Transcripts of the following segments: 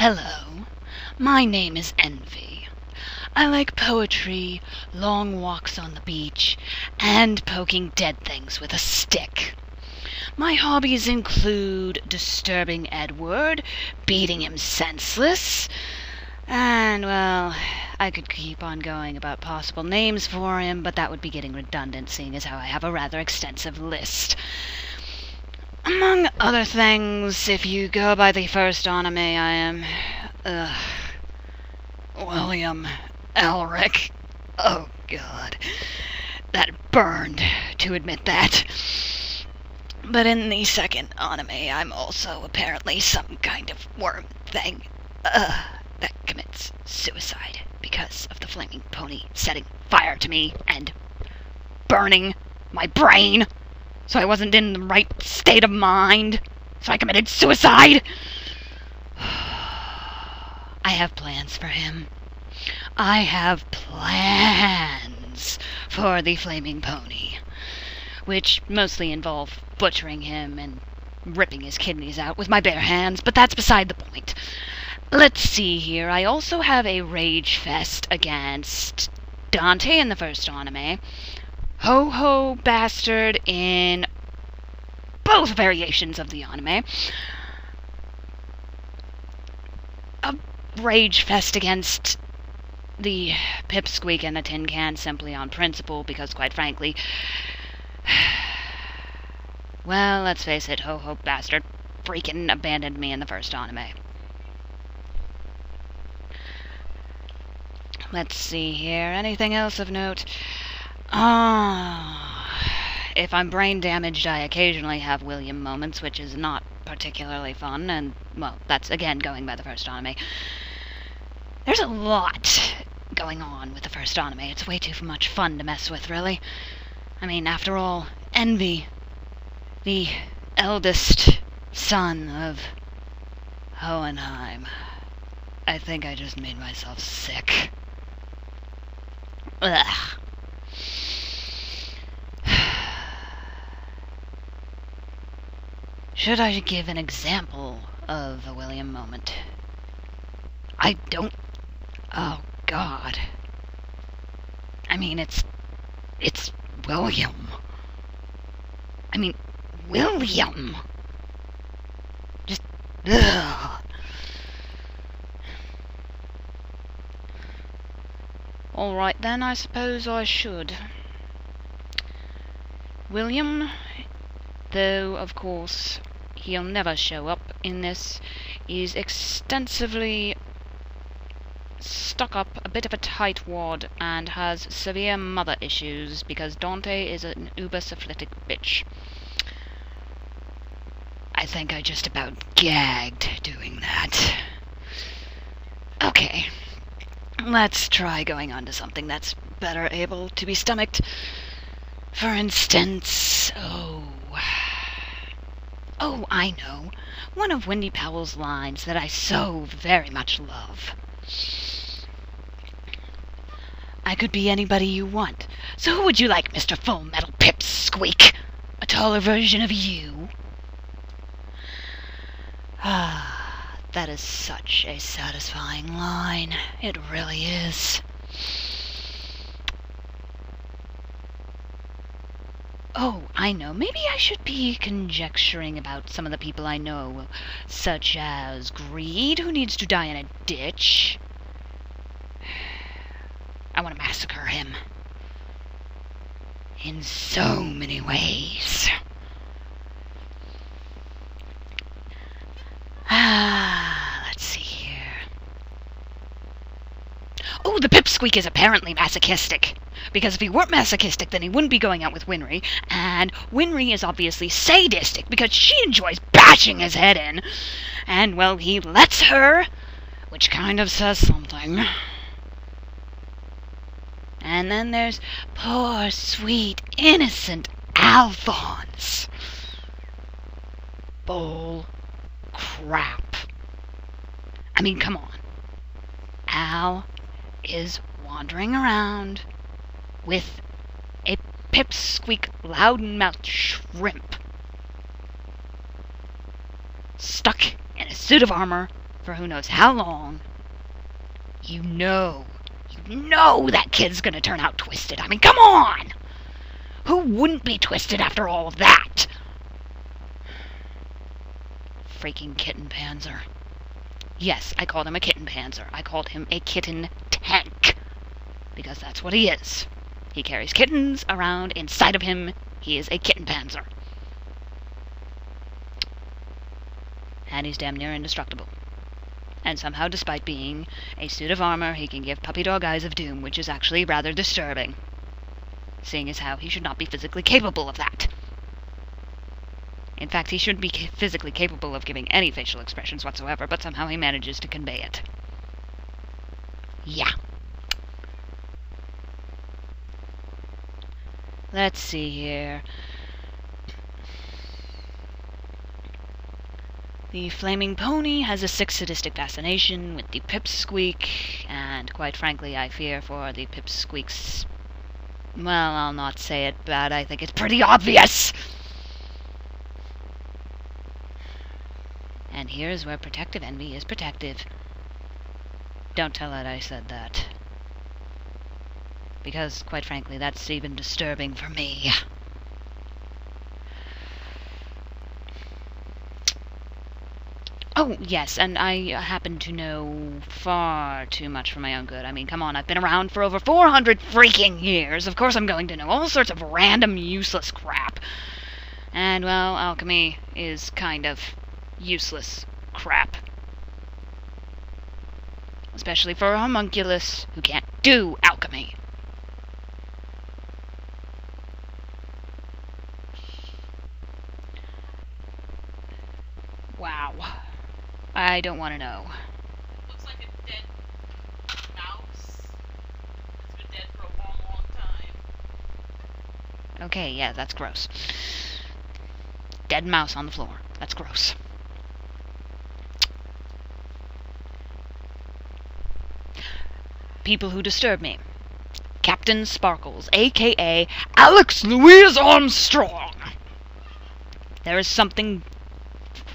Hello, my name is Envy. I like poetry, long walks on the beach, and poking dead things with a stick. My hobbies include disturbing Edward, beating him senseless, and, well, I could keep on going about possible names for him, but that would be getting redundant, seeing as how I have a rather extensive list. Among other things, if you go by the first anime, I am, William Elric. Oh, God. That burned to admit that. But in the second anime, I'm also apparently some kind of worm thing, that commits suicide because of the flaming pony setting fire to me and burning my brain. So I wasn't in the right state of mind. So I committed suicide. I have plans for him. I have plans for the flaming pony, which mostly involve butchering him and ripping his kidneys out with my bare hands, but that's beside the point. Let's see here. I also have a rage fest against Dante in the first anime, Ho-Ho Bastard in both variations of the anime, a rage fest against the Pipsqueak in the tin can simply on principle, because quite frankly, well, let's face it, Ho-Ho Bastard freaking abandoned me in the first anime. Let's see here, anything else of note? If I'm brain damaged, I occasionally have William moments, which is not particularly fun, and, well, that's, again, going by the first anime. There's a lot going on with the first anime. It's way too much fun to mess with, really. I mean, after all, Envy, the eldest son of Hohenheim. I think I just made myself sick. Ugh. Should I give an example of a William moment? I don't... Oh, God. I mean, it's William. I mean, William! Just... Ugh. Alright then, I suppose I should. William, though, of course, he'll never show up in this, is extensively stuck up, a bit of a tightwad, and has severe mother issues because Dante is an uber-syphilitic bitch. I think I just about gagged doing that. Okay, let's try going on to something that's better able to be stomached. For instance, oh, I know, one of Wendy Powell's lines that I so very much love. I could be anybody you want, so who would you like, Mr. Full Metal Pipsqueak? A taller version of you? Ah, that is such a satisfying line. It really is. Oh, I know. Maybe I should be conjecturing about some of the people I know, such as Greed, who needs to die in a ditch. I want to massacre him. In so many ways. Let's see here. Oh, the Pipsqueak is apparently masochistic. Because if he weren't masochistic, then he wouldn't be going out with Winry, and Winry is obviously sadistic because she enjoys bashing his head in. And, well, he lets her, which kind of says something. And then there's poor, sweet, innocent Alphonse. Bull crap. I mean, come on. Al is wandering around with a Pipsqueak loudmouth shrimp stuck in a suit of armor for who knows how long, you know that kid's gonna turn out twisted. I mean, come on! Who wouldn't be twisted after all of that? Freaking kitten panzer. Yes, I called him a kitten panzer. I called him a kitten tank. Because that's what he is. He carries kittens around inside of him. He is a kitten panzer. And he's damn near indestructible. And somehow, despite being a suit of armor, he can give puppy dog eyes of doom, which is actually rather disturbing, seeing as how he should not be physically capable of that. In fact, he shouldn't be physically capable of giving any facial expressions whatsoever, but somehow he manages to convey it. Yeah. Let's see here. The Flaming Pony has a sick sadistic fascination with the pipsqueak, and quite frankly I fear for the pipsqueak's... well, I'll not say it, but I think it's pretty obvious! And here's where protective envy is protective. Don't tell it I said that. Because, quite frankly, that's even disturbing for me. Oh, yes, and I happen to know far too much for my own good. I mean, come on, I've been around for over 400 freaking years. Of course I'm going to know all sorts of random, useless crap. And, well, alchemy is kind of useless crap. Especially for a homunculus who can't do alchemy. Wow. I don't want to know. Looks like a dead mouse. It's been dead for a long, long time. Okay, yeah, that's gross. Dead mouse on the floor. That's gross. People who disturb me. Captain Sparkles, a.k.a. Alex Louise Armstrong. There is something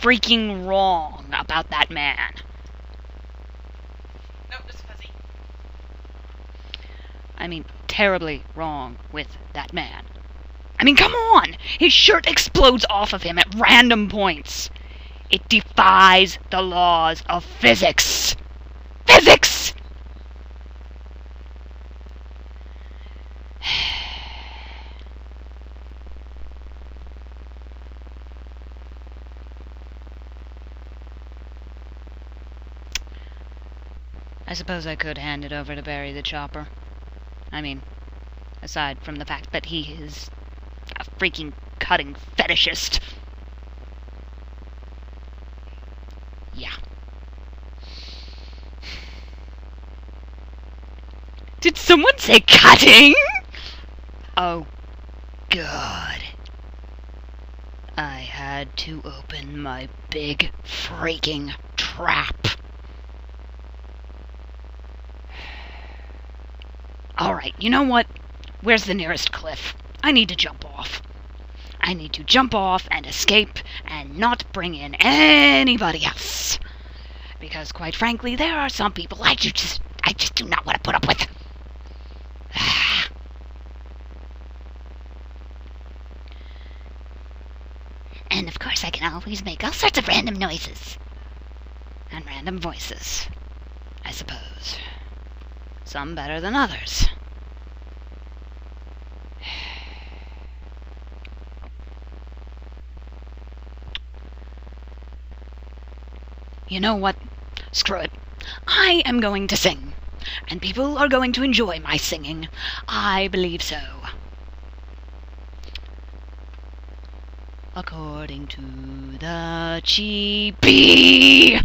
freaking wrong about that man. No, it's fuzzy. I mean, terribly wrong with that man. I mean, come on! His shirt explodes off of him at random points. It defies the laws of physics. Physics! I suppose I could hand it over to Barry the Chopper. I mean, aside from the fact that he is a freaking cutting fetishist. Yeah. Did someone say cutting? Oh, God. I had to open my big freaking trap. Alright, you know what? Where's the nearest cliff? I need to jump off. I need to jump off and escape and not bring in anybody else. Because, quite frankly, there are some people I just do not want to put up with. And, of course, I can always make all sorts of random noises. And random voices, I suppose. Some better than others. You know what? Screw it. I am going to sing. And people are going to enjoy my singing. I believe so. According to the chibi,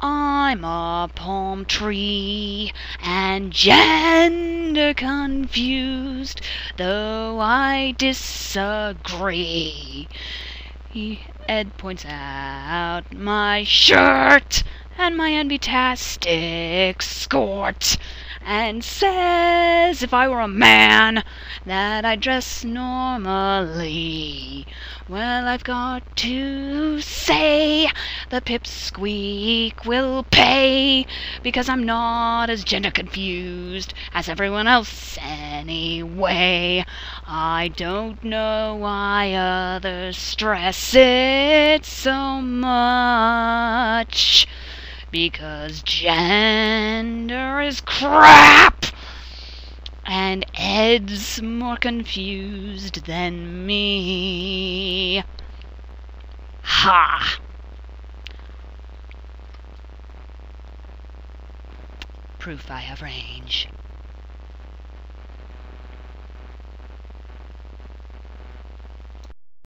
I'm a palm tree and gender confused, though I disagree. Ed points out my shirt and my envy-tastic skort, and says if I were a man that I dress normally. Well, I've got to say the pipsqueak will pay, because I'm not as gender confused as everyone else anyway. I don't know why others stress it so much, because gender is crap, and Ed's more confused than me. Ha! Proof I have range.